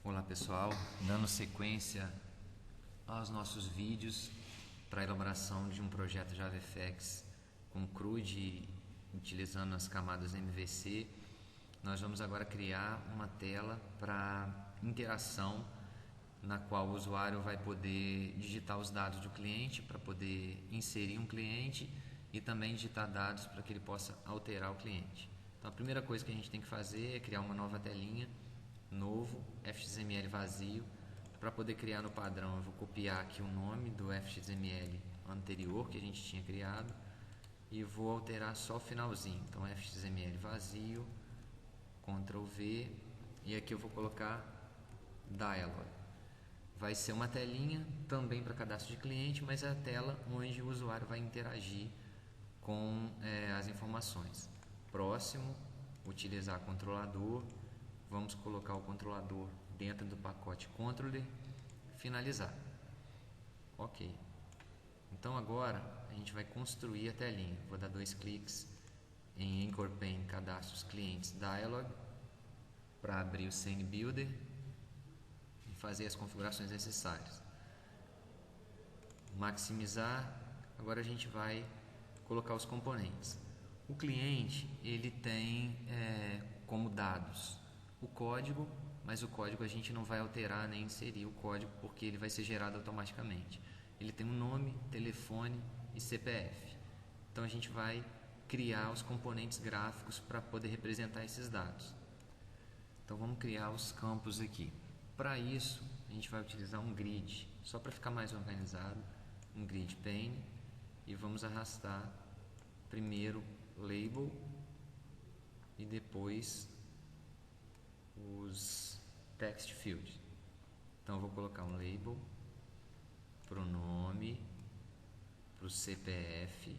Olá pessoal, dando sequência aos nossos vídeos para a elaboração de um projeto JavaFX com CRUD utilizando as camadas MVC, nós vamos agora criar uma tela para interação na qual o usuário vai poder digitar os dados do cliente para poder inserir um cliente e também digitar dados para que ele possa alterar o cliente. Então a primeira coisa que a gente tem que fazer é criar uma nova telinha, novo, XML vazio. Para poder criar no padrão eu vou copiar aqui o nome do XML anterior que a gente tinha criado e vou alterar só o finalzinho. Então XML vazio, Ctrl V, e aqui eu vou colocar Dialog. Vai ser uma telinha também para cadastro de cliente, mas é a tela onde o usuário vai interagir com as informações. Próximo, utilizar controlador. Vamos colocar o controlador dentro do pacote controller, finalizar. Ok. Então agora a gente vai construir a telinha. Vou dar 2 cliques em Anchor Pane Cadastros Clientes Dialog para abrir o Scene Builder e fazer as configurações necessárias. Maximizar. Agora a gente vai colocar os componentes. O cliente ele tem como dados o código, mas o código a gente não vai alterar nem inserir o código porque ele vai ser gerado automaticamente. Ele tem um nome, telefone e CPF. Então a gente vai criar os componentes gráficos para poder representar esses dados. Então vamos criar os campos aqui. Para isso a gente vai utilizar um grid, só para ficar mais organizado, um grid pane, e vamos arrastar primeiro label e depois os text fields. Então eu vou colocar um label para o nome, para o CPF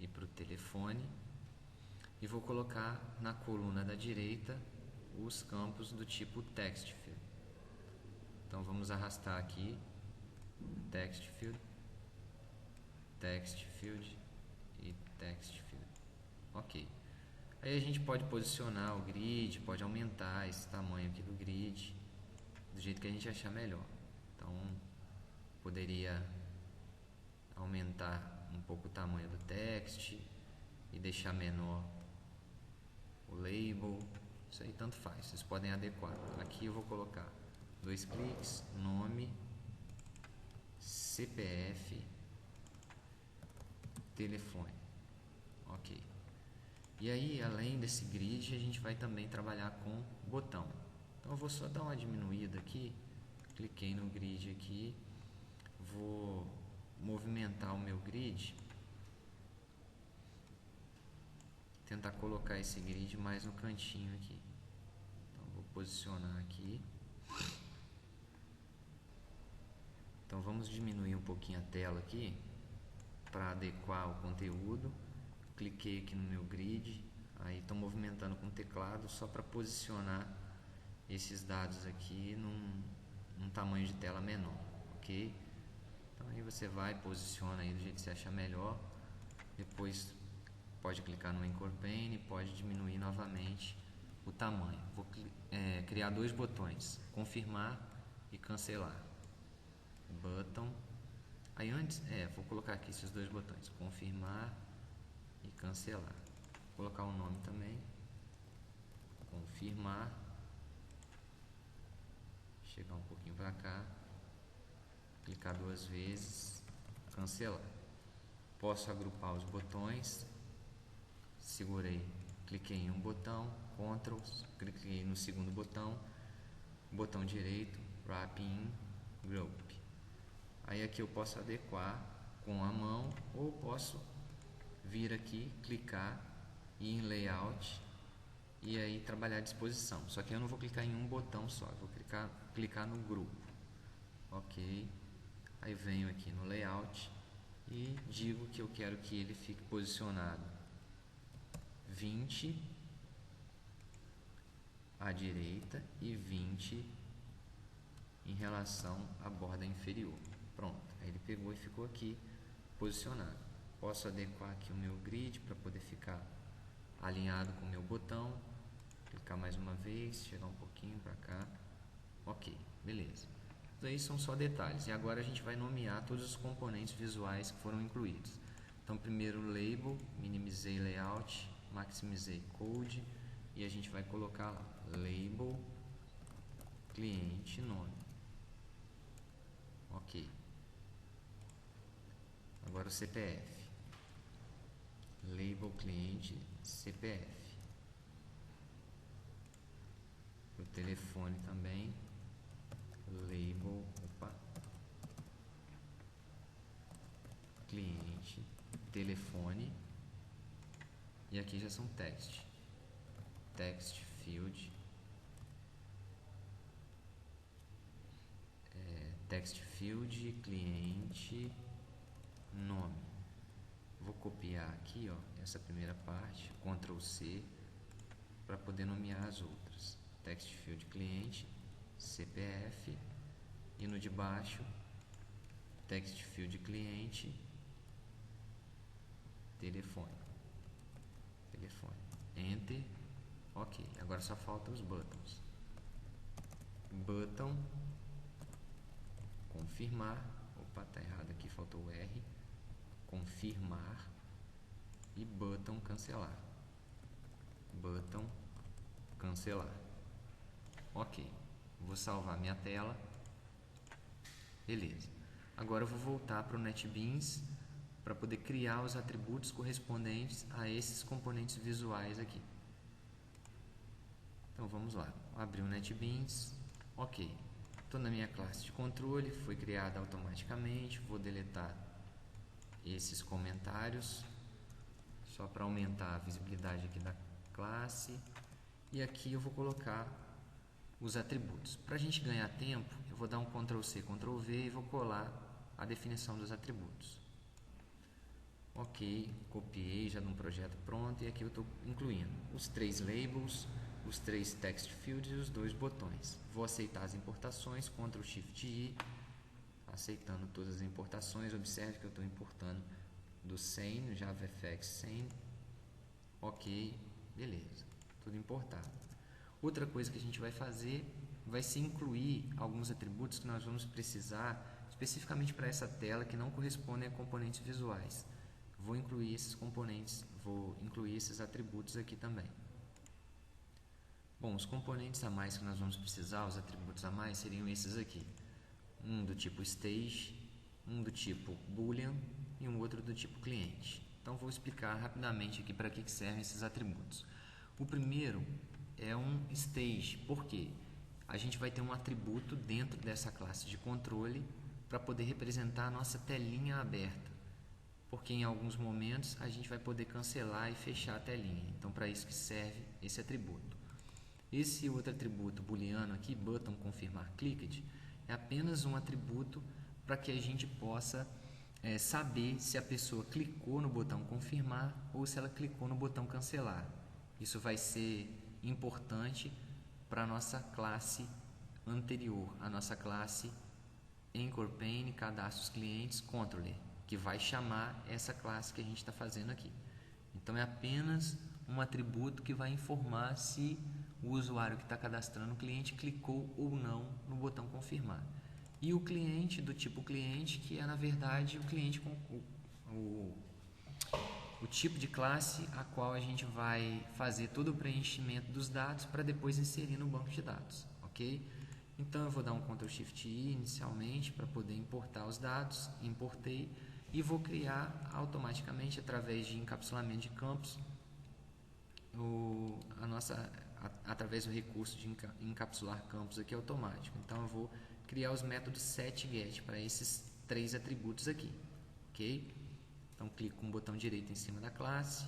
e para o telefone, e vou colocar na coluna da direita os campos do tipo text field. Então vamos arrastar aqui text field e text field. Ok. Aí a gente pode posicionar o grid, pode aumentar esse tamanho aqui do grid do jeito que a gente achar melhor. Então poderia aumentar um pouco o tamanho do text e deixar menor o label. Isso aí tanto faz, vocês podem adequar. Aqui eu vou colocar 2 cliques, nome, CPF, telefone. Ok. E aí, além desse grid, a gente vai também trabalhar com botão. Então eu vou só dar uma diminuída aqui, cliquei no grid aqui, vou movimentar o meu grid, tentar colocar esse grid mais no cantinho aqui. Então vou posicionar aqui. Então vamos diminuir um pouquinho a tela aqui para adequar o conteúdo. Cliquei aqui no meu grid, aí estou movimentando com o teclado só para posicionar esses dados aqui num tamanho de tela menor, ok? Então aí você vai, posiciona aí do jeito que você achar melhor, depois pode clicar no Anchor Pane, pode diminuir novamente o tamanho. Vou criar 2 botões, confirmar e cancelar. Button. Aí antes, vou colocar aqui esses 2 botões, confirmar e cancelar. Vou colocar o nome também, confirmar, chegar um pouquinho para cá, clicar 2 vezes, cancelar. Posso agrupar os botões, segurei, cliquei em um botão, Ctrl, cliquei no segundo botão direito, Wrap in, Group. Aí aqui eu posso adequar com a mão ou posso vir aqui, clicar e em Layout e aí trabalhar a disposição. Só que eu não vou clicar em um botão só, eu vou clicar no grupo. Ok. Aí venho aqui no Layout e digo que eu quero que ele fique posicionado 20 à direita e 20 em relação à borda inferior. Pronto, aí ele pegou e ficou aqui posicionado. Posso adequar aqui o meu grid para poder ficar alinhado com o meu botão. Clicar mais uma vez, chegar um pouquinho para cá. Beleza. Isso aí são só detalhes. E agora a gente vai nomear todos os componentes visuais que foram incluídos. Então, primeiro label, minimizei layout, maximizei code e a gente vai colocar lá label cliente nome. Ok. Agora o CPF. Label cliente CPF. O telefone também. Label, cliente telefone. E aqui já são text field, cliente nome. Vou copiar aqui, ó, essa primeira parte, Ctrl C, para poder nomear as outras. Text field cliente CPF e no de baixo text field cliente telefone. Enter. Ok, agora só faltam os buttons. Button confirmar. Opa, tá errado aqui, faltou o R. Confirmar e button cancelar. Button cancelar. Ok, vou salvar minha tela. Beleza. Agora eu vou voltar para o NetBeans para poder criar os atributos correspondentes a esses componentes visuais aqui. Então vamos lá. Vou abrir o NetBeans. Ok. Estou na minha classe de controle, foi criada automaticamente. Vou deletar esses comentários só para aumentar a visibilidade aqui da classe. E aqui eu vou colocar os atributos. Para a gente ganhar tempo, eu vou dar um Ctrl C, Ctrl V e vou colar a definição dos atributos. Ok, copiei já num projeto pronto e aqui eu estou incluindo os 3 labels, os 3 text fields e os 2 botões. Vou aceitar as importações, Ctrl Shift I, aceitando todas as importações. Observe que eu estou importando do Seine, JavaFX Seine. Ok, beleza, tudo importado. Outra coisa que a gente vai fazer vai ser incluir alguns atributos que nós vamos precisar especificamente para essa tela que não correspondem a componentes visuais. Vou incluir esses componentes, vou incluir esses atributos aqui também. Bom, os componentes a mais que nós vamos precisar, os atributos a mais, seriam esses aqui. Um do tipo stage, um do tipo boolean e um outro do tipo cliente. Então vou explicar rapidamente aqui para que servem esses atributos. O primeiro é um stage, porque a gente vai ter um atributo dentro dessa classe de controle para poder representar a nossa telinha aberta. Porque em alguns momentos a gente vai poder cancelar e fechar a telinha. Então, para isso que serve esse atributo. Esse outro atributo booleano aqui, button confirmar clicked, é apenas um atributo para que a gente possa saber se a pessoa clicou no botão confirmar ou se ela clicou no botão cancelar. Isso vai ser importante para a nossa classe anterior, a nossa classe Anchor Pane, cadastros clientes, controller, que vai chamar essa classe que a gente está fazendo aqui. Então é apenas um atributo que vai informar se o usuário que está cadastrando o cliente clicou ou não no botão confirmar. E o cliente do tipo cliente, que é na verdade o cliente com o tipo de classe a qual a gente vai fazer todo o preenchimento dos dados para depois inserir no banco de dados, ok? Então eu vou dar um Ctrl Shift I inicialmente para poder importar os dados, importei e vou criar automaticamente através de encapsulamento de campos através do recurso de encapsular campos aqui automático. Então eu vou criar os métodos setGet para esses 3 atributos aqui, ok? Então clico com o botão direito em cima da classe,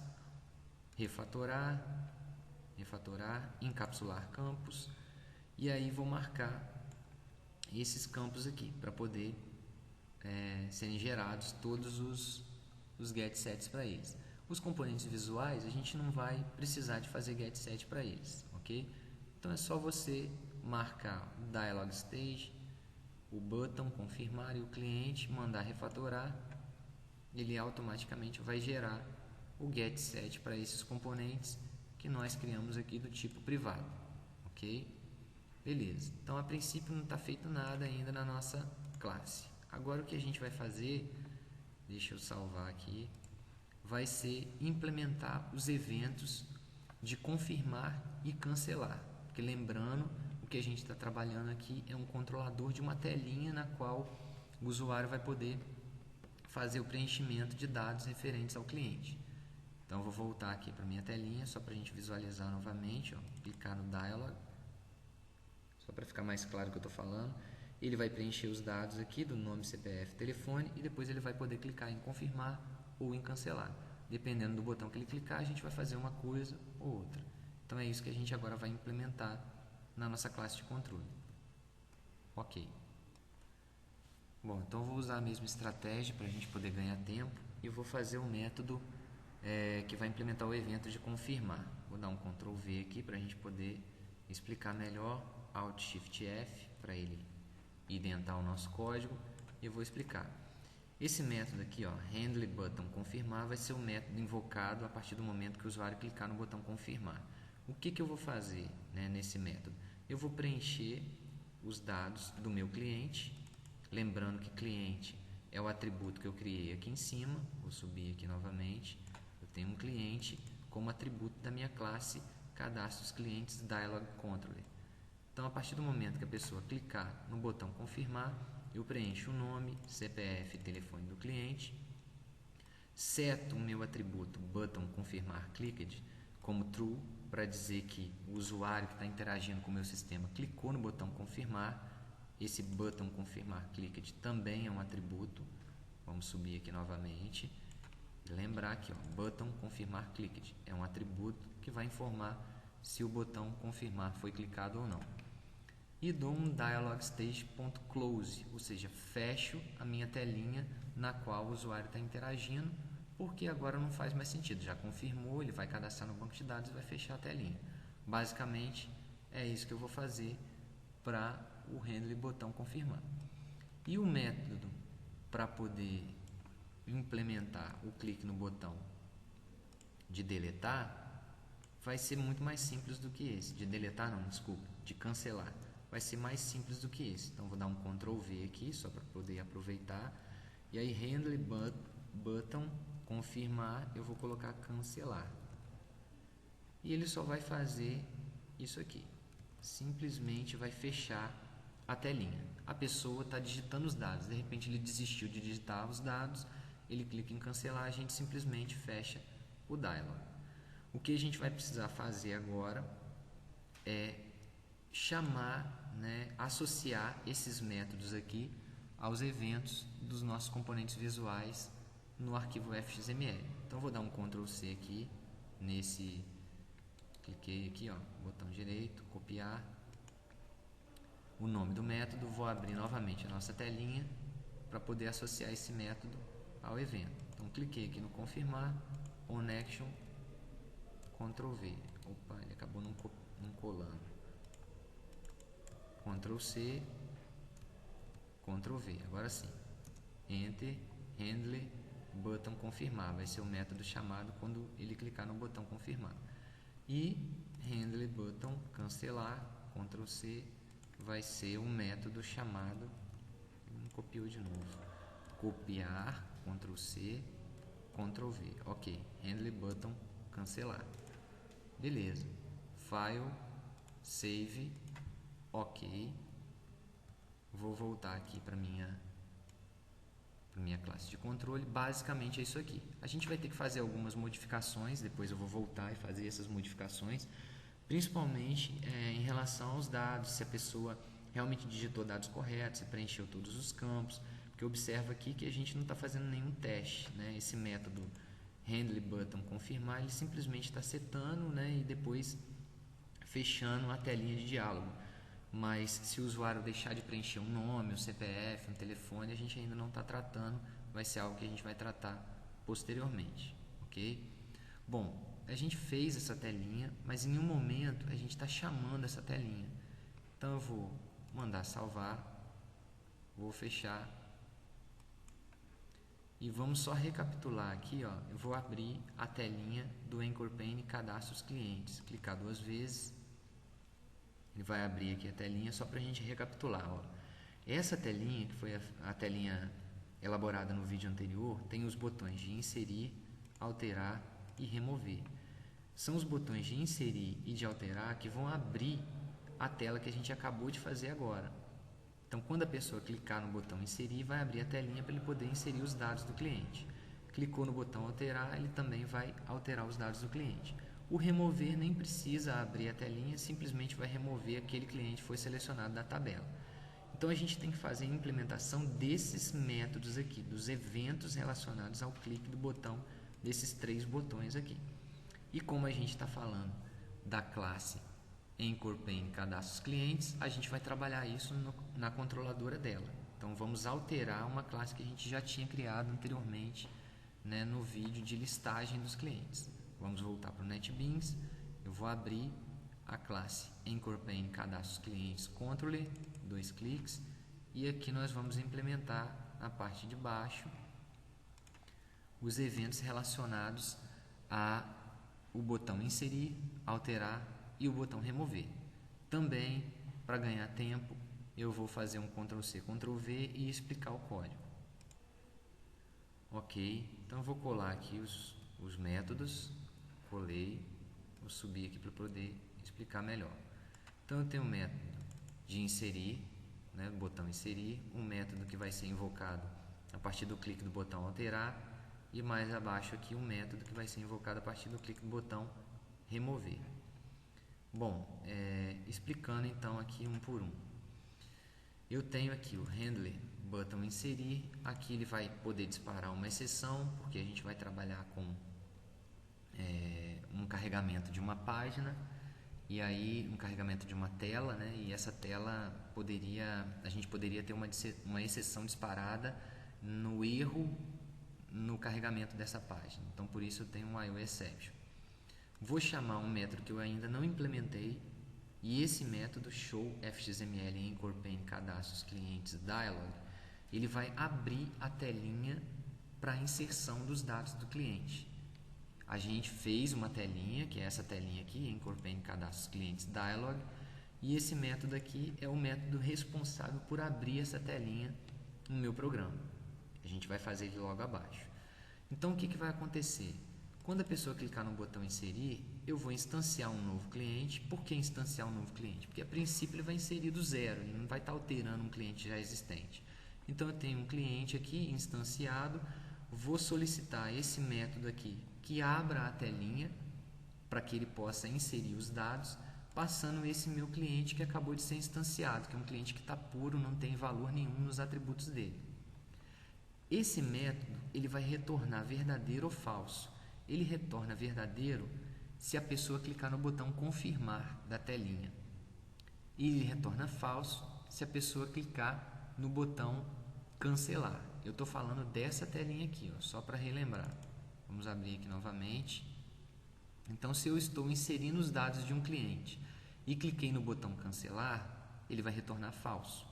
refatorar, encapsular campos, e aí vou marcar esses campos aqui para poder serem gerados todos os getSets para eles. Os componentes visuais a gente não vai precisar de fazer getSet para eles, ok? Então é só você marcar o dialog stage, o button confirmar e o cliente, mandar refatorar, ele automaticamente vai gerar o getSet para esses componentes que nós criamos aqui do tipo privado, ok? Beleza, então a princípio não está feito nada ainda na nossa classe. Agora o que a gente vai fazer, deixa eu salvar aqui, vai ser implementar os eventos de confirmar e cancelar. Porque lembrando, o que a gente está trabalhando aqui é um controlador de uma telinha na qual o usuário vai poder fazer o preenchimento de dados referentes ao cliente. Então eu vou voltar aqui para minha telinha, só para a gente visualizar novamente, ó, clicar no Dialog, só para ficar mais claro o que eu estou falando. Ele vai preencher os dados aqui do nome, CPF, telefone e depois ele vai poder clicar em confirmar ou em cancelar. Dependendo do botão que ele clicar, a gente vai fazer uma coisa ou outra. Então é isso que a gente agora vai implementar na nossa classe de controle. Ok. Bom, então eu vou usar a mesma estratégia para a gente poder ganhar tempo e eu vou fazer um método que vai implementar o evento de confirmar. Vou dar um Ctrl V aqui para a gente poder explicar melhor, Alt Shift F para ele identar o nosso código e eu vou explicar. Esse método aqui, ó, handle button confirmar, vai ser o método invocado a partir do momento que o usuário clicar no botão confirmar. O que eu vou fazer, né, nesse método? Eu vou preencher os dados do meu cliente, lembrando que cliente é o atributo que eu criei aqui em cima. Vou subir aqui novamente. Eu tenho um cliente como atributo da minha classe cadastros clientes Dialog Controller. Então, a partir do momento que a pessoa clicar no botão confirmar, eu preencho o nome, CPF e telefone do cliente, seto o meu atributo button confirmar clicked como true, para dizer que o usuário que está interagindo com o meu sistema clicou no botão confirmar. Esse button confirmar clicked também é um atributo. Vamos subir aqui novamente. Lembrar que button confirmar clicked é um atributo que vai informar se o botão confirmar foi clicado ou não. E dou um dialogstage.close, ou seja, fecho a minha telinha na qual o usuário está interagindo, porque agora não faz mais sentido. Já confirmou, ele vai cadastrar no banco de dados e vai fechar a telinha. Basicamente, é isso que eu vou fazer para o handle botão confirmar. E o método para poder implementar o clique no botão de deletar vai ser muito mais simples do que esse. De deletar não, desculpa, de cancelar. Vai ser mais simples do que esse. Então vou dar um Ctrl V aqui só para poder aproveitar. E aí handle button confirmar, eu vou colocar cancelar. E ele só vai fazer isso aqui. Simplesmente vai fechar a telinha. A pessoa está digitando os dados, de repente ele desistiu de digitar os dados, ele clica em cancelar, a gente simplesmente fecha o dialog. O que a gente vai precisar fazer agora é chamar, né, associar esses métodos aqui aos eventos dos nossos componentes visuais no arquivo FXML. Então vou dar um Ctrl C aqui nesse, cliquei aqui, ó, botão direito, copiar o nome do método, vou abrir novamente a nossa telinha para poder associar esse método ao evento. Então cliquei aqui no confirmar, connection, Ctrl V. Opa, ele acabou não colando. Ctrl C, Ctrl V. Agora sim. Enter, handle, button confirmar. Vai ser o método chamado quando ele clicar no botão confirmar. E handle button cancelar, Ctrl C, vai ser um método chamado, não copiou de novo, copiar, Ctrl C, Ctrl V. Ok, handle button cancelar. Beleza. File, save, ok. Vou voltar aqui para minha classe de controle. Basicamente é isso aqui. A gente vai ter que fazer algumas modificações, depois eu vou voltar e fazer essas modificações, principalmente em relação aos dados, se a pessoa realmente digitou dados corretos, se preencheu todos os campos, porque observa aqui que a gente não está fazendo nenhum teste, né? Esse método handle button confirmar, ele simplesmente está setando, né, e depois fechando a telinha de diálogo. Mas se o usuário deixar de preencher um nome, um CPF, um telefone, a gente ainda não está tratando, vai ser algo que a gente vai tratar posteriormente, ok? Bom, a gente fez essa telinha, mas em um momento a gente está chamando essa telinha. Então eu vou mandar salvar, vou fechar e vamos só recapitular aqui, ó. Eu vou abrir a telinha do Anchor Pane Cadastros Clientes, clicar duas vezes Ele vai abrir aqui a telinha só para a gente recapitular. Ó. Essa telinha, que foi a telinha elaborada no vídeo anterior, tem os botões de inserir, alterar e remover. São os botões de inserir e de alterar que vão abrir a tela que a gente acabou de fazer agora. Então, quando a pessoa clicar no botão inserir, vai abrir a telinha para ele poder inserir os dados do cliente. Clicou no botão alterar, ele também vai alterar os dados do cliente. O remover nem precisa abrir a telinha, simplesmente vai remover aquele cliente que foi selecionado da tabela. Então, a gente tem que fazer a implementação desses métodos aqui, dos eventos relacionados ao clique do botão, desses 3 botões aqui. E como a gente está falando da classe EncorePen Cadastros Clientes, a gente vai trabalhar isso na controladora dela. Então, vamos alterar uma classe que a gente já tinha criado anteriormente, né, no vídeo de listagem dos clientes. Vamos voltar para o NetBeans. Eu vou abrir a classe EncorePen Cadastros Clientes Controller, 2 cliques, e aqui nós vamos implementar na parte de baixo os eventos relacionados a o botão inserir, alterar e o botão remover. Também, para ganhar tempo, eu vou fazer um Ctrl+C, Ctrl+V e explicar o código. Ok, então eu vou colar aqui os métodos, colei, vou subir aqui para poder explicar melhor. Então eu tenho o método de inserir, né, o botão inserir, um método que vai ser invocado a partir do clique do botão alterar, e mais abaixo aqui um método que vai ser invocado a partir do clique do botão remover. Bom, explicando então aqui um por um. Eu tenho aqui o handler botão inserir, aqui ele vai poder disparar uma exceção, porque a gente vai trabalhar com um carregamento de uma página, e aí um carregamento de uma tela, né? E essa tela a gente poderia ter uma exceção disparada no erro no carregamento dessa página. Então, por isso eu tenho um IOException. Vou chamar um método que eu ainda não implementei, e esse método showFXML EncorePen Cadastros Clientes Dialog, ele vai abrir a telinha para a inserção dos dados do cliente. A gente fez uma telinha, que é essa telinha aqui, EncorePen Cadastros Clientes Dialog, e esse método aqui é o método responsável por abrir essa telinha no meu programa. A gente vai fazer ele logo abaixo. Então, o que vai acontecer? Quando a pessoa clicar no botão inserir, eu vou instanciar um novo cliente. Por que instanciar um novo cliente? Porque a princípio ele vai inserir do zero, ele não vai estar alterando um cliente já existente. Então, eu tenho um cliente aqui instanciado, vou solicitar esse método aqui que abra a telinha para que ele possa inserir os dados, passando esse meu cliente que acabou de ser instanciado, que é um cliente que está puro, não tem valor nenhum nos atributos dele. Esse método ele vai retornar verdadeiro ou falso. Ele retorna verdadeiro se a pessoa clicar no botão confirmar da telinha. E ele retorna falso se a pessoa clicar no botão cancelar. Eu estou falando dessa telinha aqui, ó, só para relembrar. Vamos abrir aqui novamente. Então, se eu estou inserindo os dados de um cliente e cliquei no botão cancelar, ele vai retornar falso,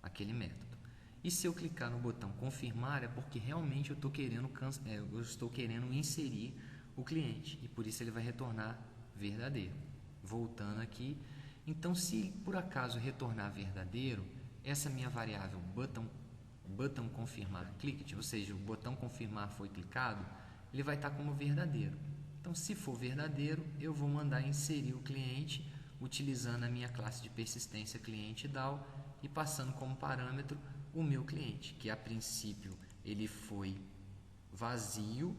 aquele método. E se eu clicar no botão confirmar, é porque realmente eu estou querendo inserir o cliente, e por isso ele vai retornar verdadeiro. Voltando aqui, então se por acaso retornar verdadeiro, essa minha variável button confirmar clicked, ou seja, o botão confirmar foi clicado, ele vai estar como verdadeiro. Então, se for verdadeiro, eu vou mandar inserir o cliente utilizando a minha classe de persistência cliente DAO e passando como parâmetro o meu cliente, que a princípio ele foi vazio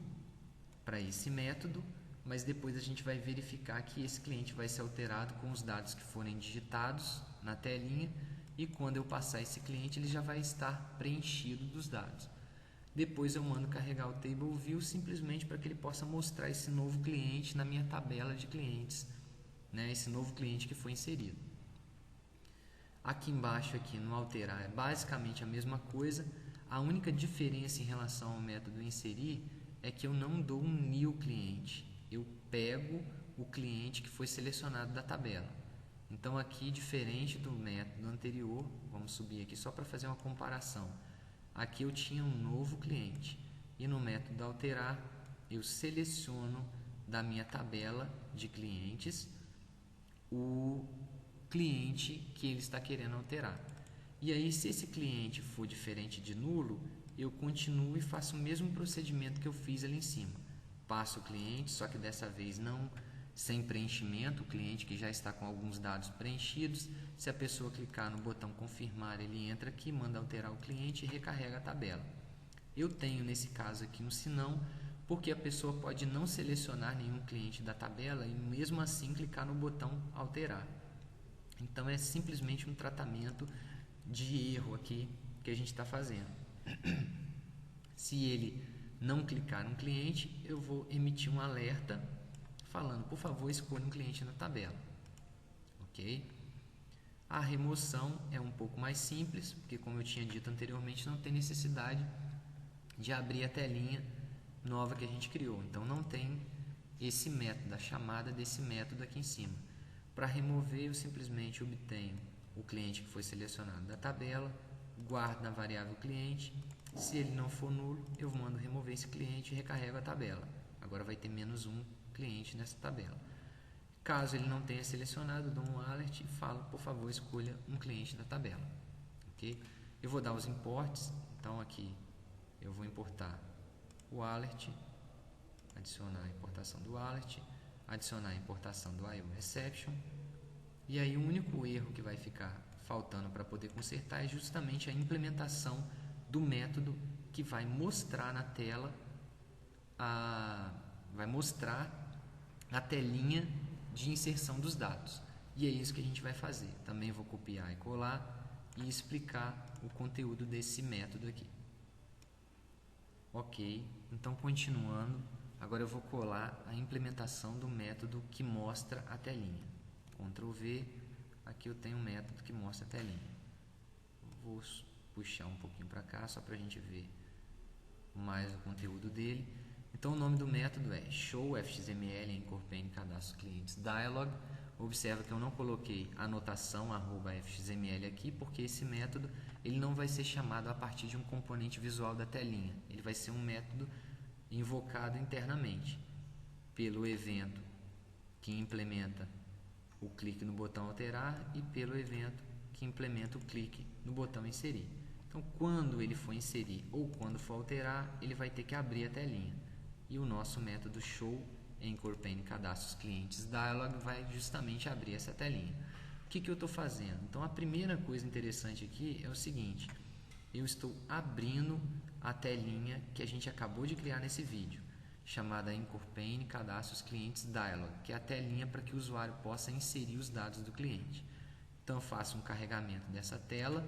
para esse método, mas depois a gente vai verificar que esse cliente vai ser alterado com os dados que forem digitados na telinha, e quando eu passar esse cliente ele já vai estar preenchido dos dados. Depois eu mando carregar o Table View simplesmente para que ele possa mostrar esse novo cliente na minha tabela de clientes, né? Esse novo cliente que foi inserido. Aqui embaixo, aqui no alterar, é basicamente a mesma coisa. A única diferença em relação ao método inserir é que eu não dou um new cliente. Eu pego o cliente que foi selecionado da tabela. Então aqui, diferente do método anterior, vamos subir aqui só para fazer uma comparação. Aqui eu tinha um novo cliente e no método alterar eu seleciono da minha tabela de clientes cliente que ele está querendo alterar. E aí, se esse cliente for diferente de nulo, eu continuo e faço o mesmo procedimento que eu fiz ali em cima. Passo o cliente, só que dessa vez não sem preenchimento, o cliente que já está com alguns dados preenchidos. Se a pessoa clicar no botão confirmar, ele entra aqui, manda alterar o cliente e recarrega a tabela. Eu tenho nesse caso aqui um senão, porque a pessoa pode não selecionar nenhum cliente da tabela e mesmo assim clicar no botão alterar. Então é simplesmente um tratamento de erro aqui que a gente está fazendo. Se ele não clicar no cliente, eu vou emitir um alerta falando, por favor, escolha um cliente na tabela. Ok? A remoção é um pouco mais simples, porque como eu tinha dito anteriormente, não tem necessidade de abrir a telinha nova que a gente criou. Então não tem esse método, a chamada desse método aqui em cima. Para remover, eu simplesmente obtenho o cliente que foi selecionado da tabela, guardo na variável cliente. Se ele não for nulo, eu mando remover esse cliente e recarrego a tabela. Agora vai ter menos um cliente nessa tabela. Caso ele não tenha selecionado, eu dou um alert e falo, por favor, escolha um cliente da tabela. Ok? Eu vou dar os imports. Então aqui eu vou importar o alert, adicionar a importação do alert, adicionar a importação do IOException. E aí o único erro que vai ficar faltando para poder consertar é justamente a implementação do método que vai mostrar na tela vai mostrar a telinha de inserção dos dados. E é isso que a gente vai fazer. Também vou copiar e colar e explicar o conteúdo desse método aqui. Ok, então continuando, agora eu vou colar a implementação do método que mostra a telinha. Ctrl V, aqui eu tenho um método que mostra a telinha. Vou puxar um pouquinho para cá, só para a gente ver mais o conteúdo dele. Então o nome do método é showFXML Anchor Pane Cadastro Clientes Dialog. Observa que eu não coloquei anotação @fxml aqui, porque esse método ele não vai ser chamado a partir de um componente visual da telinha. Ele vai ser um método invocado internamente pelo evento que implementa o clique no botão alterar e pelo evento que implementa o clique no botão inserir. Então, quando ele for inserir ou quando for alterar, ele vai ter que abrir a telinha. E o nosso método show Anchor Pane Cadastros Clientes Dialog vai justamente abrir essa telinha. O que eu estou fazendo? Então, a primeira coisa interessante aqui é o seguinte: eu estou abrindo a telinha que a gente acabou de criar nesse vídeo, chamada Anchor Pane Cadastros Clientes Dialog, que é a telinha para que o usuário possa inserir os dados do cliente. Então, eu faço um carregamento dessa tela,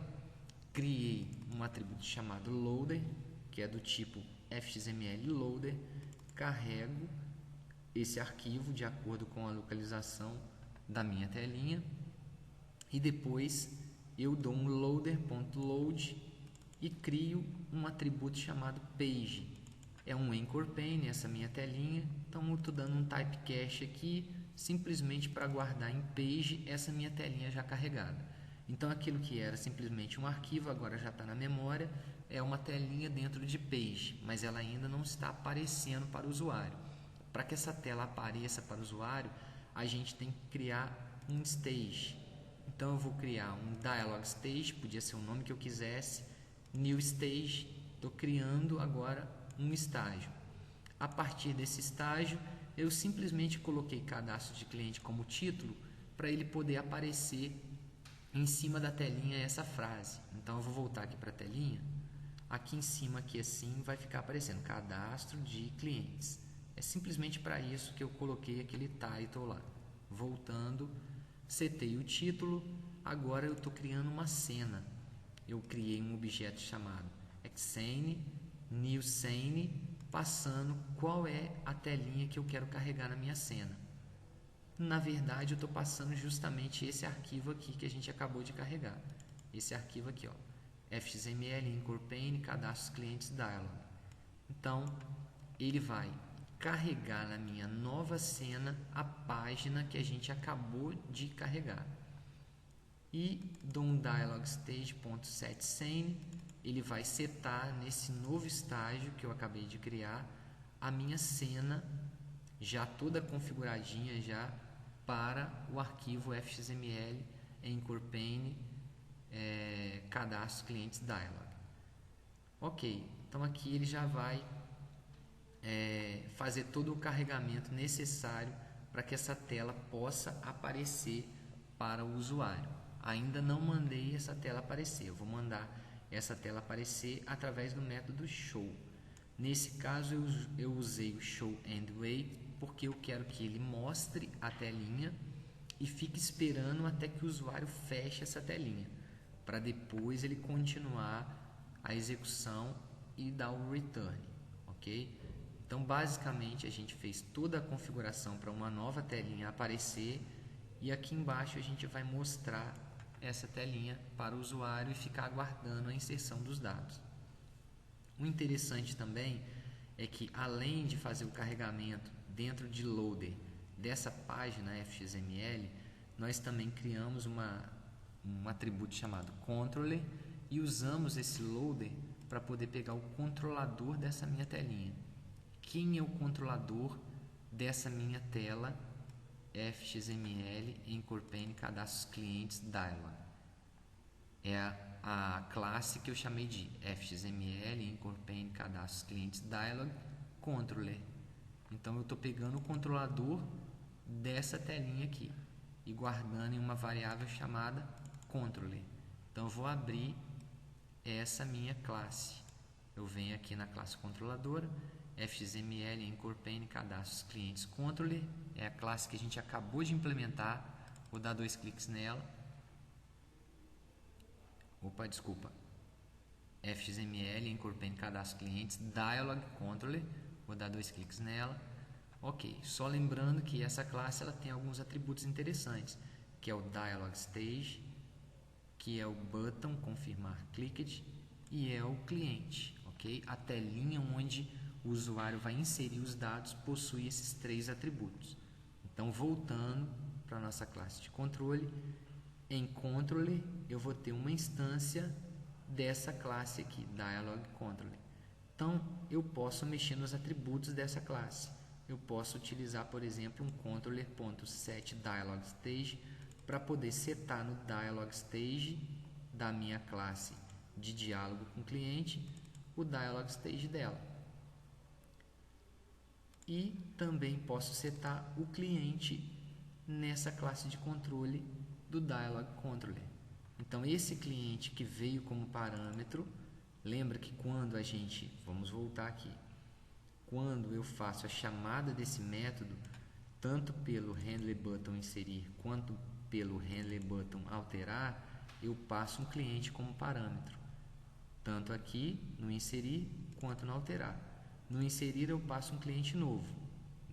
criei um atributo chamado Loader, que é do tipo FXML Loader, carrego esse arquivo de acordo com a localização da minha telinha e depois eu dou um loader.load e crio um atributo chamado page. É um Anchor Pane, essa minha telinha, então eu estou dando um typecast aqui simplesmente para guardar em page essa minha telinha já carregada. Então aquilo que era simplesmente um arquivo agora já está na memória, é uma telinha dentro de page, mas ela ainda não está aparecendo para o usuário. Para que essa tela apareça para o usuário, a gente tem que criar um stage. Então eu vou criar um dialog stage, podia ser o nome que eu quisesse, new stage, estou criando agora um estágio. A partir desse estágio, eu simplesmente coloquei cadastro de cliente como título para ele poder aparecer em cima da telinha essa frase. Então eu vou voltar aqui para a telinha. Aqui em cima, aqui assim, vai ficar aparecendo cadastro de clientes. É simplesmente para isso que eu coloquei aquele title lá. Voltando, setei o título. Agora eu estou criando uma cena. Eu criei um objeto chamado Xscene, New Scene, passando qual é a telinha que eu quero carregar na minha cena. Na verdade, eu estou passando justamente esse arquivo aqui que a gente acabou de carregar. Esse arquivo aqui, ó, FXML Anchor Pane Cadastros Clientes Dialog. Então, ele vai carregar na minha nova cena a página que a gente acabou de carregar. E dou um dialog stage.setScene, ele vai setar nesse novo estágio que eu acabei de criar a minha cena já toda configuradinha já para o arquivo FXML Anchor Pane, cadastro clientes dialog. Ok, então aqui ele já vai fazer todo o carregamento necessário para que essa tela possa aparecer para o usuário. Ainda não mandei essa tela aparecer, eu vou mandar essa tela aparecer através do método show. Nesse caso eu usei o show endway porque eu quero que ele mostre a telinha e fique esperando até que o usuário feche essa telinha, para depois ele continuar a execução e dar o return, ok? Então basicamente a gente fez toda a configuração para uma nova telinha aparecer e aqui embaixo a gente vai mostrar essa telinha para o usuário e ficar aguardando a inserção dos dados. O interessante também é que além de fazer o carregamento dentro de loader dessa página FXML, nós também criamos um atributo chamado controller e usamos esse loader para poder pegar o controlador dessa minha telinha. Quem é o controlador dessa minha tela FXML Anchor Pane cadastros clientes dialog? É a classe que eu chamei de FXML Anchor Pane cadastros clientes dialog controller. Então eu estou pegando o controlador dessa telinha aqui e guardando em uma variável chamada controller. Então eu vou abrir essa minha classe. Eu venho aqui na classe controladora, FXML Anchor Pane cadastros clientes controller, é a classe que a gente acabou de implementar. Vou dar 2 cliques nela. FXML Anchor Pane cadastros clientes dialog controller, vou dar 2 cliques nela. Ok, só lembrando que essa classe ela tem alguns atributos interessantes, que é o dialog stage, que é o button confirmar clicked e é o cliente, ok? A telinha onde o usuário vai inserir os dados possui esses 3 atributos. Então, voltando para a nossa classe de controle, em controller eu vou ter uma instância dessa classe aqui, dialog controller. Então, eu posso mexer nos atributos dessa classe. Eu posso utilizar, por exemplo, um controller.setDialogStage para poder setar no dialog stage da minha classe de diálogo com o cliente o dialog stage dela. E também posso setar o cliente nessa classe de controle do dialog controller. Então esse cliente que veio como parâmetro, lembra que quando vamos voltar aqui, quando eu faço a chamada desse método, tanto pelo handlerButton inserir quanto pelo handlerButton alterar, eu passo um cliente como parâmetro, tanto aqui no inserir quanto no alterar. No inserir eu passo um cliente novo,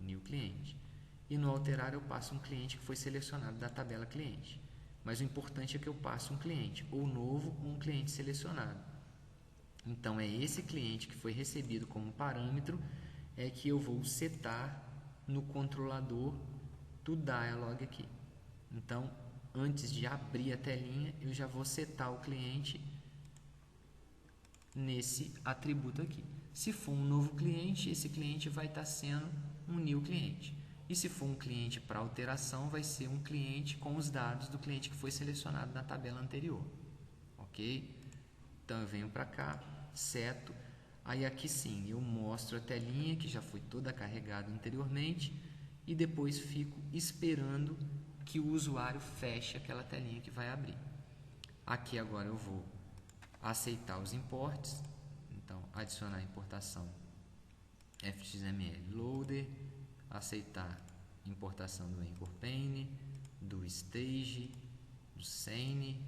new cliente, e no alterar eu passo um cliente que foi selecionado da tabela cliente. Mas o importante é que eu passe um cliente, ou novo ou um cliente selecionado. Então é esse cliente que foi recebido como parâmetro é que eu vou setar no controlador do dialog aqui. Então, antes de abrir a telinha, eu já vou setar o cliente nesse atributo aqui. Se for um novo cliente, esse cliente vai estar sendo um new cliente. E se for um cliente para alteração, vai ser um cliente com os dados do cliente que foi selecionado na tabela anterior. Ok? Então, eu venho para cá, seto. Aí aqui sim, eu mostro a telinha que já foi toda carregada anteriormente e depois fico esperando que o usuário feche aquela telinha que vai abrir. Aqui agora eu vou aceitar os imports, então adicionar a importação FXML loader, aceitar importação do Anchor Pane, do stage, do scene,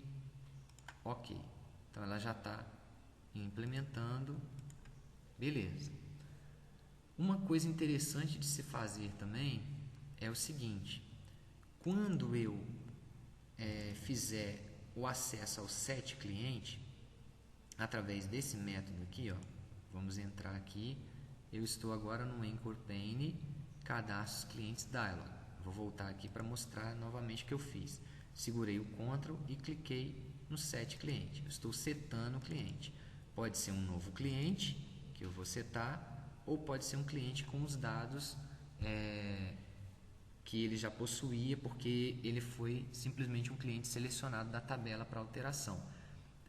ok. Então ela já está implementando. Beleza. Uma coisa interessante de se fazer também é o seguinte: quando eu fizer o acesso ao set cliente através desse método aqui, ó, vamos entrar aqui. Eu estou agora no Anchor Pane cadastros clientes dialog. Vou voltar aqui para mostrar novamente o que eu fiz. Segurei o Ctrl e cliquei no set cliente. Eu estou setando o cliente. Pode ser um novo cliente que eu vou setar, ou pode ser um cliente com os dados que ele já possuía, porque ele foi simplesmente um cliente selecionado da tabela para alteração.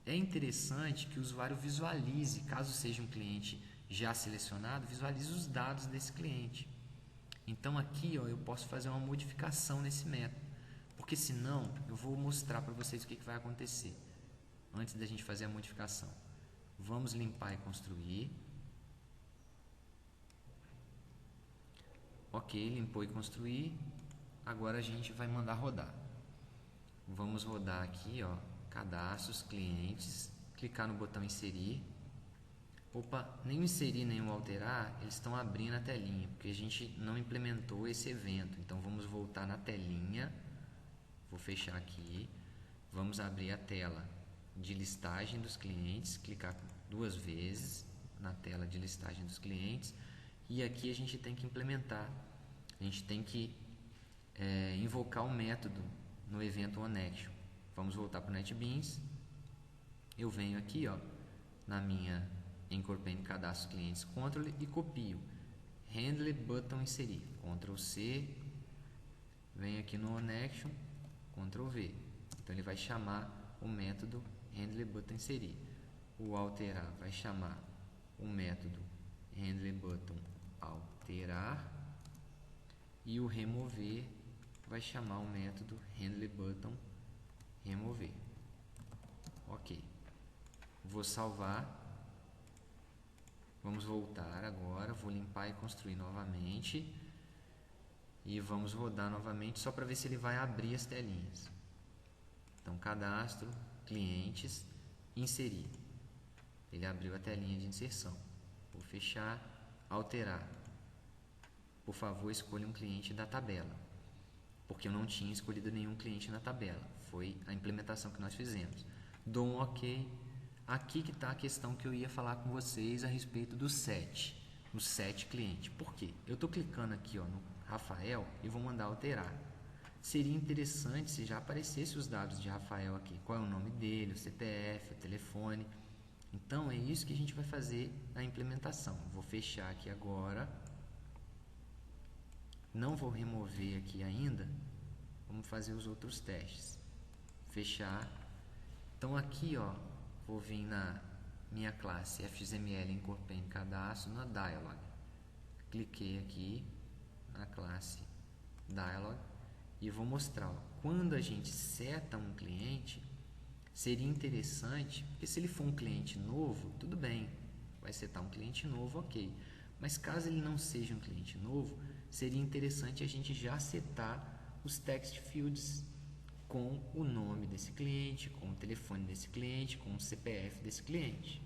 É interessante que o usuário visualize, caso seja um cliente já selecionado, visualize os dados desse cliente. Então aqui eu posso fazer uma modificação nesse método, porque senão eu vou mostrar para vocês o que vai acontecer antes da gente fazer a modificação. Vamos limpar e construir. Ok, limpou e construir. Agora a gente vai mandar rodar. Vamos rodar aqui, cadastros, clientes, clicar no botão inserir. Opa, nem o inserir nem o alterar, eles estão abrindo a telinha, porque a gente não implementou esse evento. Então vamos voltar na telinha, vou fechar aqui, vamos abrir a tela de listagem dos clientes, clicar 2 vezes na tela de listagem dos clientes, e aqui a gente tem que implementar, a gente tem que invocar o método no evento OnAction. Vamos voltar para o NetBeans, eu venho aqui na minha Encorpane cadastro clientes Ctrl e copio handle button inserir, Ctrl C, venho aqui no OnAction, Ctrl V. Então ele vai chamar o método handle button inserir. O alterar vai chamar o método handle button alterar e o remover vai chamar o método handle button remover. Ok, vou salvar. Vamos voltar agora, vou limpar e construir novamente e vamos rodar novamente só para ver se ele vai abrir as telinhas. Então, cadastro, clientes, inserir. Ele abriu a telinha de inserção. Vou fechar, alterar. Por favor, escolha um cliente da tabela, porque eu não tinha escolhido nenhum cliente na tabela. Foi a implementação que nós fizemos. Dou um OK. Aqui que está a questão que eu ia falar com vocês a respeito do set, o set cliente. Por quê? Eu estou clicando aqui no Rafael e vou mandar alterar. Seria interessante se já aparecesse os dados de Rafael aqui. Qual é o nome dele, o CPF, o telefone. Então é isso que a gente vai fazer na implementação. Vou fechar aqui agora. Não vou remover aqui ainda. Vamos fazer os outros testes. Fechar. Então aqui vou vir na minha classe XML Encorpane cadastro na Dialog. Cliquei aqui na classe Dialog e vou mostrar. Quando a gente seta um cliente, seria interessante, porque se ele for um cliente novo, tudo bem, vai setar um cliente novo, ok. Mas caso ele não seja um cliente novo, seria interessante a gente já setar os text fields com o nome desse cliente, com o telefone desse cliente, com o CPF desse cliente.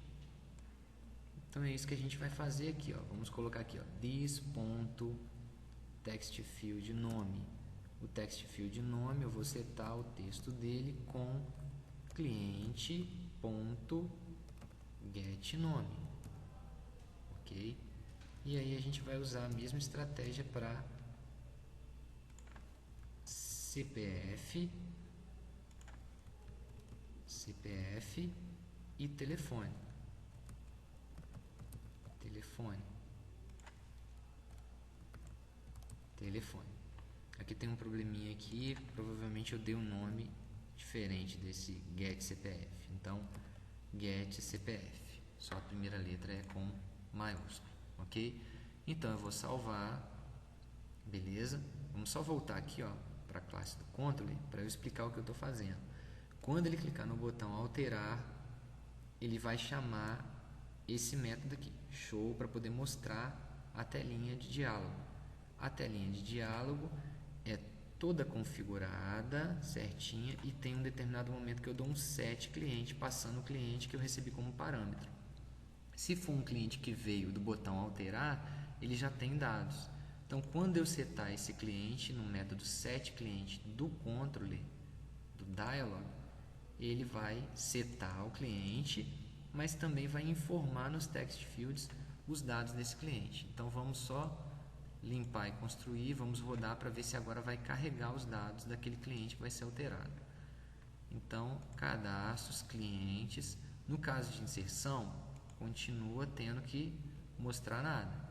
Então é isso que a gente vai fazer aqui, Vamos colocar aqui, this.textField nome. O text field nome eu vou setar o texto dele com cliente.getNome. OK? E aí a gente vai usar a mesma estratégia para CPF e telefone. Aqui tem um probleminha aqui, provavelmente eu dei um nome diferente desse get CPF. Então, get CPF, só a primeira letra é com maiúsculo, ok? Então eu vou salvar, beleza? Vamos só voltar aqui, para a classe do controle, para eu explicar o que eu estou fazendo. Quando ele clicar no botão alterar, ele vai chamar esse método aqui, show, para poder mostrar a telinha de diálogo. A telinha de diálogo é toda configurada, certinha, e tem um determinado momento que eu dou um set cliente, passando o cliente que eu recebi como parâmetro. Se for um cliente que veio do botão alterar, ele já tem dados. Então, quando eu setar esse cliente no método setClient do controle, do dialog, ele vai setar o cliente, mas também vai informar nos text fields os dados desse cliente. Então, vamos só limpar e construir, vamos rodar para ver se agora vai carregar os dados daquele cliente que vai ser alterado. Então, cadastros, clientes. No caso de inserção, continua tendo que mostrar nada.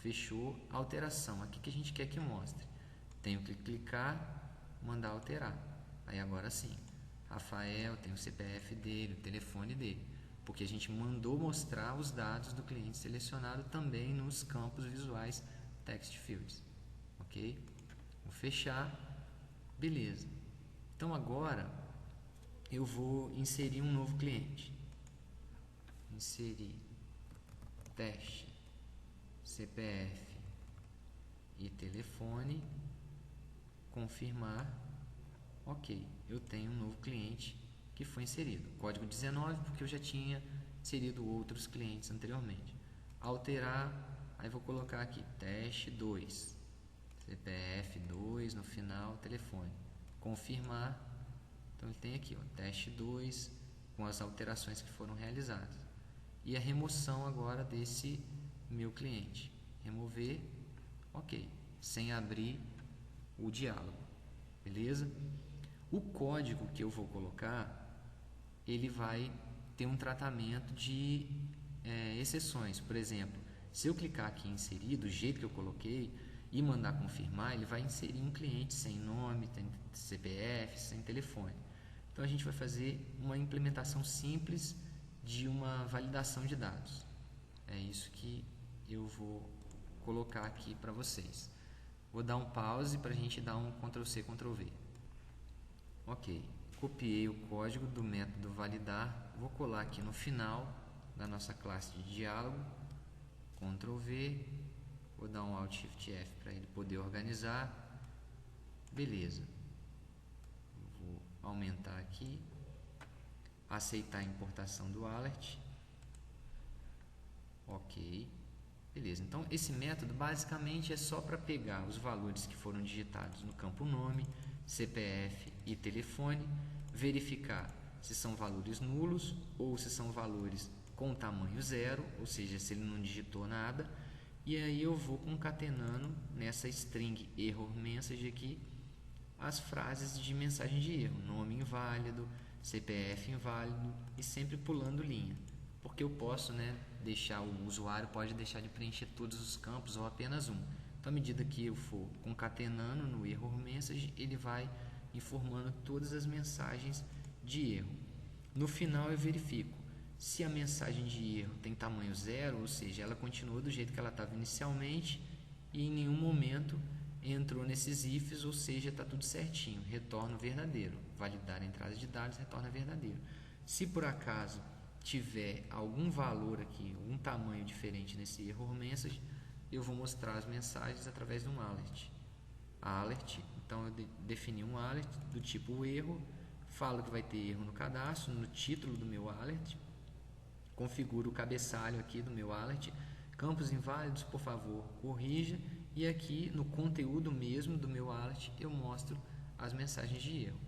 Fechou, alteração. Aqui que a gente quer que mostre. Tenho que clicar, mandar alterar. Aí agora sim, Rafael tem o CPF dele, o telefone dele, porque a gente mandou mostrar os dados do cliente selecionado também nos campos visuais text fields, ok? Vou fechar, beleza. Então agora eu vou inserir um novo cliente. Inserir teste CPF e telefone, confirmar, ok, eu tenho um novo cliente que foi inserido, código 19 porque eu já tinha inserido outros clientes anteriormente. Alterar, aí vou colocar aqui teste 2, CPF 2 no final, telefone, confirmar, então ele tem aqui ó, teste 2 com as alterações que foram realizadas e a remoção agora desse meu cliente, remover, ok, sem abrir o diálogo, beleza? O código que eu vou colocar, ele vai ter um tratamento de exceções. Por exemplo, se eu clicar aqui em inserir, do jeito que eu coloquei, e mandar confirmar, ele vai inserir um cliente sem nome, sem CPF, sem telefone. Então a gente vai fazer uma implementação simples de uma validação de dados. É isso que eu vou colocar aqui para vocês. Vou dar um pause para a gente dar um Ctrl+C, Ctrl+V. Ok, copiei o código do método validar, vou colar aqui no final da nossa classe de diálogo, Ctrl+V, vou dar um Alt+Shift+F para ele poder organizar, beleza, vou aumentar aqui, aceitar a importação do alert, ok, beleza. Então esse método basicamente é só para pegar os valores que foram digitados no campo nome, CPF e telefone, verificar se são valores nulos ou se são valores com tamanho 0, ou seja, se ele não digitou nada, e aí eu vou concatenando nessa string error message aqui as frases de mensagem de erro, nome inválido, CPF inválido e sempre pulando linha, porque eu posso, deixar, o usuário pode deixar de preencher todos os campos ou apenas um. Então, à medida que eu for concatenando no error message, ele vai informando todas as mensagens de erro. No final, eu verifico se a mensagem de erro tem tamanho 0, ou seja, ela continua do jeito que ela estava inicialmente e em nenhum momento entrou nesses ifs, ou seja, está tudo certinho, retorna o verdadeiro. Validar a entrada de dados, retorna verdadeiro. Se por acaso tiver algum valor aqui, algum tamanho diferente nesse error message, eu vou mostrar as mensagens através de um alert. Alert, então eu defini um alert do tipo erro, falo que vai ter erro no cadastro, no título do meu alert, configuro o cabeçalho aqui do meu alert, campos inválidos, por favor, corrija, e aqui no conteúdo mesmo do meu alert eu mostro as mensagens de erro.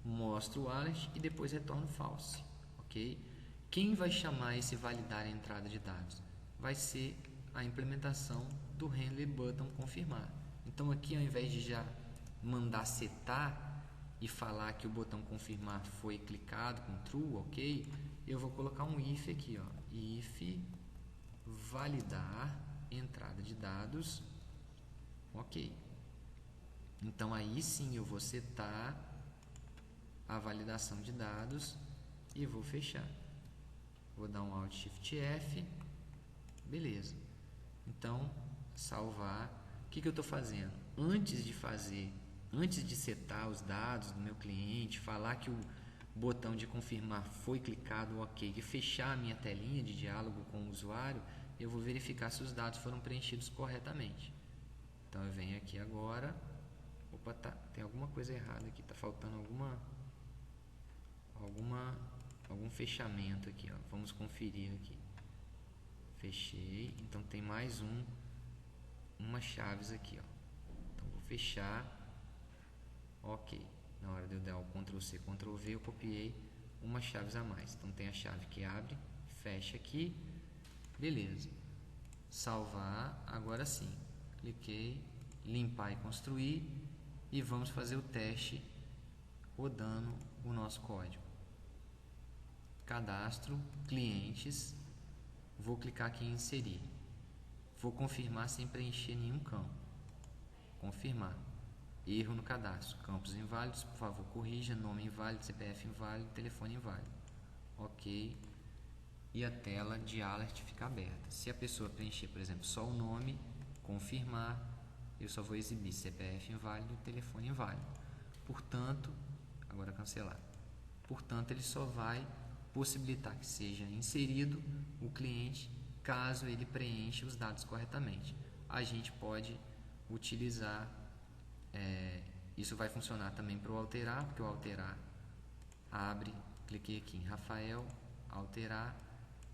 Mostro o alert e depois retorno false, ok? Quem vai chamar esse validar a entrada de dados? Vai ser a implementação do handler button confirmar. Então aqui, ao invés de já mandar setar e falar que o botão confirmar foi clicado com true, ok, eu vou colocar um if aqui, ó, if validar entrada de dados, ok. Então aí sim eu vou setar a validação de dados e vou fechar. Vou dar um Alt+Shift+F, beleza. Então, salvar. O que eu estou fazendo? Antes de setar os dados do meu cliente, falar que o botão de confirmar foi clicado, ok, e fechar a minha telinha de diálogo com o usuário, eu vou verificar se os dados foram preenchidos corretamente. Então eu venho aqui agora, opa, tem alguma coisa errada aqui, está faltando algum fechamento aqui, ó. Vamos conferir aqui. Fechei, então tem mais umas chaves aqui, ó. Então vou fechar, ok. Na hora de eu dar o Ctrl+C, Ctrl+V, eu copiei umas chaves a mais. Então tem a chave que abre, fecha aqui, beleza. Salvar, agora sim. Cliquei, limpar e construir e vamos fazer o teste rodando o nosso código. Cadastro, clientes, vou clicar aqui em inserir. Vou confirmar sem preencher nenhum campo. Confirmar. erro no cadastro, campos inválidos, por favor corrija, nome inválido, CPF inválido, telefone inválido. Ok. E a tela de alert fica aberta. Se a pessoa preencher, por exemplo, só o nome, confirmar, eu só vou exibir CPF inválido e telefone inválido. Portanto, agora cancelar. Portanto, ele só vai possibilitar que seja inserido o cliente caso ele preencha os dados corretamente. A gente pode utilizar, isso vai funcionar também para o alterar, porque o alterar abre, cliquei aqui em Rafael, alterar,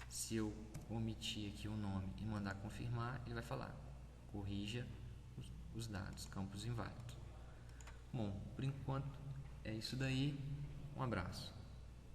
se eu omitir aqui o nome e mandar confirmar, ele vai falar, corrija os dados, campos inválidos. Bom, por enquanto é isso daí, um abraço.